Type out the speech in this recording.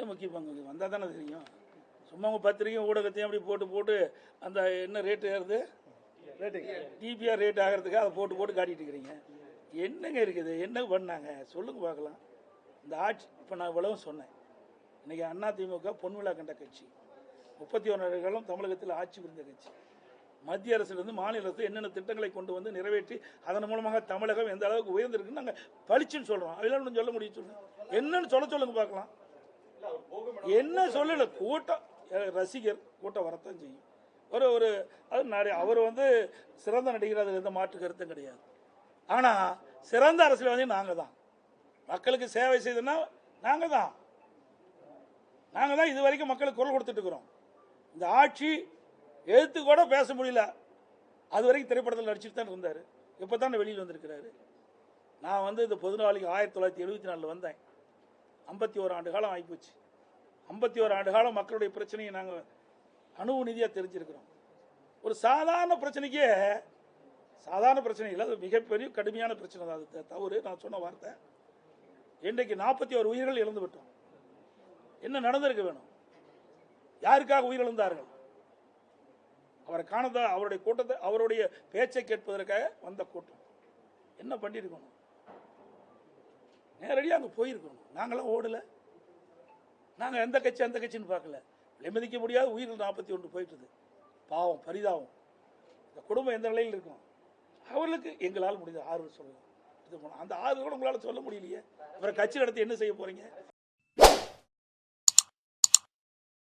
முக்கிய பங்கு வந்தால் தானே தெரியும். சும்மா உங்கள் பத்திரிக்கை ஊடகத்தையும் அப்படி போட்டு அந்த என்ன ரேட்டு ஏறுது, டிபிஆர் ரேட் ஆகிறதுக்கு அதை போட்டு காட்டிட்டு இருக்கிறீங்க. என்னங்க இருக்குது, என்ன பண்ணாங்க சொல்லுங்க பார்க்கலாம். இந்த ஆட்சி இப்போ நான் இவ்வளவும் சொன்னேன். இன்றைக்கி அதிமுக பொன்விழா கண்ட கட்சி, 31 ஆண்டுகளும் தமிழகத்தில் ஆட்சி புரிந்த கட்சி. மத்திய அரசிலிருந்து மாநில அரசு என்னென்ன திட்டங்களை கொண்டு வந்து நிறைவேற்றி அதன் மூலமாக தமிழகம் எந்த அளவுக்கு உயர்ந்திருக்குன்னு நாங்கள் பளிச்சுன்னு சொல்கிறோம். அதெல்லாம் சொல்ல முடியும், சொல்லுங்க என்னன்னு சொல்லுங்க பார்க்கலாம். என்ன சொல்லல, கூட்டம் ரசிகர் கூட்டம் வரத்தான் செய்யும். ஒரு அது நிறைய அவர் சிறந்த நடிகர், அதில் எந்த மாற்று கருத்தும் கிடையாது. ஆனால் சிறந்த அரசியல்வாதி நாங்கள் தான். மக்களுக்கு சேவை செய்தோன்னா நாங்கள் தான் இது வரைக்கும் மக்களுக்கு குரல் கொடுத்துட்டு இருக்கிறோம். இந்த ஆட்சி எழுத்து கூட பேச முடியல, அது வரைக்கும் திரைப்படத்தில் நடிச்சுட்டு தான் இருந்தார். இப்போ தான் வெளியில் வந்திருக்கிறாரு. நான் இந்த பொதுநாளைக்கு 1974 வந்தேன். 51 ஆண்டு காலம் ஆகிப்போச்சு. 51 ஆண்டு காலம் மக்களுடைய பிரச்சனையை நாங்கள் அணுவு நிதியாக தெரிஞ்சிருக்கிறோம். ஒரு சாதாரண பிரச்சனைக்கே சாதாரண பிரச்சனை இல்லை, அது மிகப்பெரிய கடுமையான பிரச்சனை தான். அது தவறு, நான் சொன்ன வார்த்தை. இன்றைக்கு 41 உயிர்கள் இழந்து விட்டோம். என்ன நடந்திருக்க வேணும்? யாருக்காக உயிரிழந்தார்கள்? அவரை காணதா, அவருடைய கூட்டத்தை, அவருடைய பேச்சை கேட்பதற்காக வந்த கூட்டம். என்ன பண்ணியிருக்கணும்? நேரடியாக அங்கே போயிருக்கணும். நாங்களாம் ஓடலை. நாங்கள் எந்த கட்சி அந்த கட்சின்னு பார்க்கல. விலைமதிக்க முடியாத உயிர்கள் 41 போயிட்டுது. பாவம், பரிதாபம். இந்த குடும்பம் எந்த நிலையில் இருக்கும்? அவர்களுக்கு எங்களால் முடிந்த ஆறுதல் சொல்லலாம். அந்த ஆறுதல் கூட உங்களால் சொல்ல முடியலையே. அப்புறம் கட்சி நடத்தி என்ன செய்ய போறீங்க?